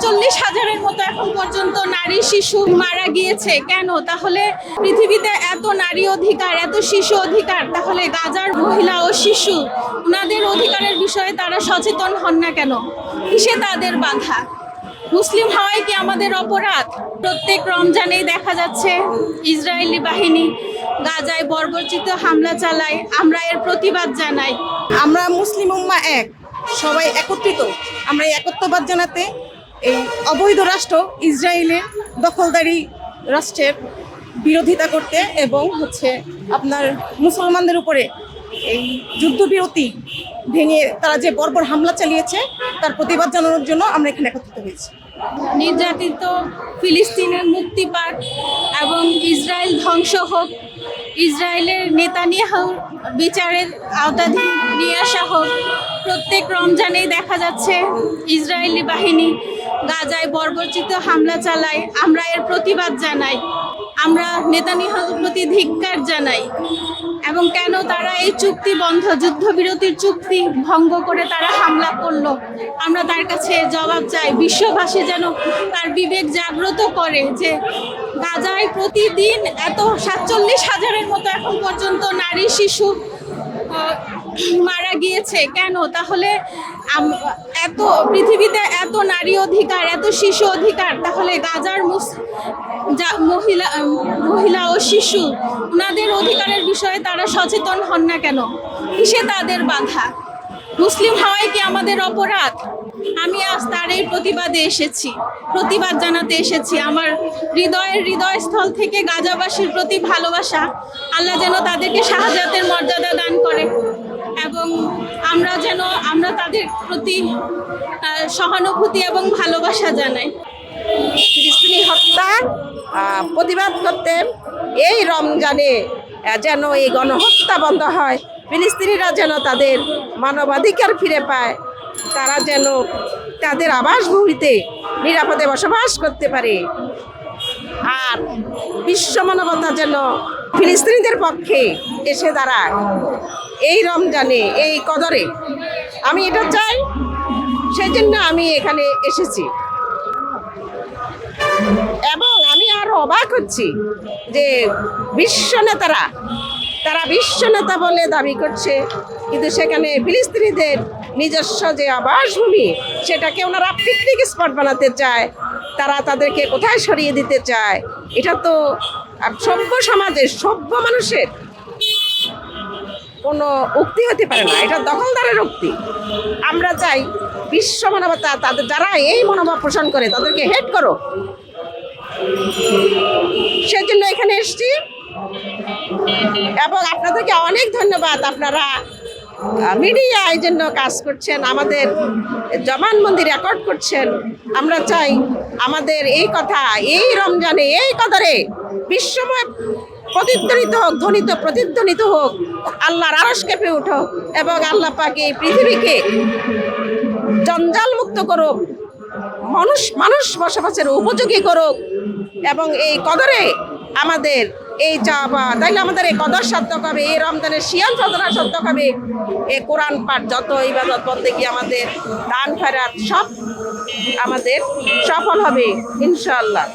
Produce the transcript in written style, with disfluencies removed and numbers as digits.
47,000-এর মতো এখন পর্যন্ত নারী শিশু মারা গিয়েছে। কেন? তাহলে পৃথিবীতে এত নারী অধিকার, এত শিশু অধিকার, তাহলে গাজার মহিলা ও শিশু ওনাদের অধিকারের বিষয়ে তারা সচেতন হন না কেন? কিসে তাদের বাধা? মুসলিম হওয়াই কি আমাদের অপরাধ? প্রত্যেক রমজানেই দেখা যাচ্ছে ইসরায়েলি বাহিনী গাজায় বর্বরচিত হামলা চালায়, আমরা এর প্রতিবাদ জানাই। আমরা মুসলিম উম্মা এক, সবাই একত্রিত। আমরা এই একত্রবাদ জানাতে এই অবৈধ রাষ্ট্র ইসরায়েলের দখলদারি রাষ্ট্রের বিরোধিতা করতে এবং আপনার মুসলমানদের উপরে এই যুদ্ধবিরতি ভেঙে তারা যে বর্বর হামলা চালিয়েছে তার প্রতিবাদ জানানোর জন্য আমরা এখানে একত্রিত হয়েছি। নির্যাতিত ফিলিস্তিনের মুক্তি পাক এবং ইসরায়েল ধ্বংস হোক, ইসরায়েলের নেতানিয়াহু বিচারের আওতাধীন নিয়ে আসা হোক। প্রত্যেক রমজানেই দেখা যাচ্ছে ইসরায়েলি বাহিনী গাজায় বর্বরচিত হামলা চালায়, আমরা এর প্রতিবাদ জানাই। আমরা নেতানিয়াহুর প্রতি ধিক্কার জানাই। এবং কেন তারা এই চুক্তি বন্ধ, যুদ্ধবিরতির চুক্তি ভঙ্গ করে তারা হামলা করলো, আমরা তার কাছে জবাব চাই। বিশ্ববাসী যেন তার বিবেক জাগ্রত করে যে গাজায় প্রতিদিন এত 47,000-এর মতো এখন পর্যন্ত নারী শিশু মারা গিয়েছে। কেন? তাহলে এত পৃথিবীতে এত নারী অধিকার, এত শিশু অধিকার, তাহলে গাজার মহিলা ও শিশু ওনাদের অধিকারের বিষয়ে তারা সচেতন হন না কেন? কিসে তাদের বাধা? মুসলিম হওয়াই কি আমাদের অপরাধ? আমি আজ তার এই প্রতিবাদে এসেছি, প্রতিবাদ জানাতে এসেছি। আমার হৃদয়স্থল থেকে গাজাবাসীর প্রতি ভালোবাসা, আল্লাহ যেন তাদেরকে শাহাদাতের মর্যাদা দান করে এবং আমরা তাদের প্রতি সহানুভূতি এবং ভালোবাসা জানাই। ফিলিস্তিনি হত্যার প্রতিবাদ করতে এই রমজানে যেন এই গণহত্যা বন্ধ হয়, ফিলিস্তিনিরা যেন তাদের মানবাধিকার ফিরে পায়, তারা যেন তাদের আবাসভূমিতে নিরাপদে বসবাস করতে পারে, আর বিশ্ব মানবতা যেন ফিলিস্তিনিদের পক্ষে এসে দাঁড়ায় এই রমজানে, এই কদরে। আমি এটা চাই, সেই জন্য আমি এখানে এসেছি। এবং আমি আরো অবাক হচ্ছি যে বিশ্ব নেতারা, তারা বিশ্ব নেতা বলে দাবি করছে, কিন্তু সেখানে ফিলিস্তিনিদের নিজস্ব যে আবাসভূমি সেটাকে ওনারা পিকনিক স্পট বানাতে চায়, তারা তাদেরকে কোথায় সরিয়ে দিতে চায়। এটা তো সভ্য সমাজের, সভ্য মানুষের কোনো উক্তি হতে পারে না, এটা দখলদারের উক্তি। আমরা চাই বিশ্ব মানবতা তাদের, যারা এই মনোভাব পোষণ করে তাদেরকে হেড করো। সেজন্য এখানে এসেছি এবং আপনাদেরকে অনেক ধন্যবাদ। আপনারা মিডিয়া এই জন্য কাজ করছেন, আমাদের জবানবন্দি রেকর্ড করছেন। আমরা চাই আমাদের এই কথা এই রমজানে, এই কদরে বিশ্বময় প্রতিধ্বনিত হোক, প্রতিধ্বনিত হোক, আল্লাহর আরশ কেঁপে উঠুক এবং আল্লাহ পাক এই পৃথিবীকে জঞ্জাল মুক্ত করুক, মানুষ বসবাসের উপযোগী করুক এবং এই কদরে আমাদের এই চাওয়া, তাইলে আমাদের এই কদর সার্থক হবে, এই রমজানের সিয়াম সাধনা সার্থক হবে, এই কোরআন পাঠ, যত ইবাদত বন্দেগী আমাদের, দান খয়রাত সব আমাদের সফল হবে ইনশাআল্লাহ।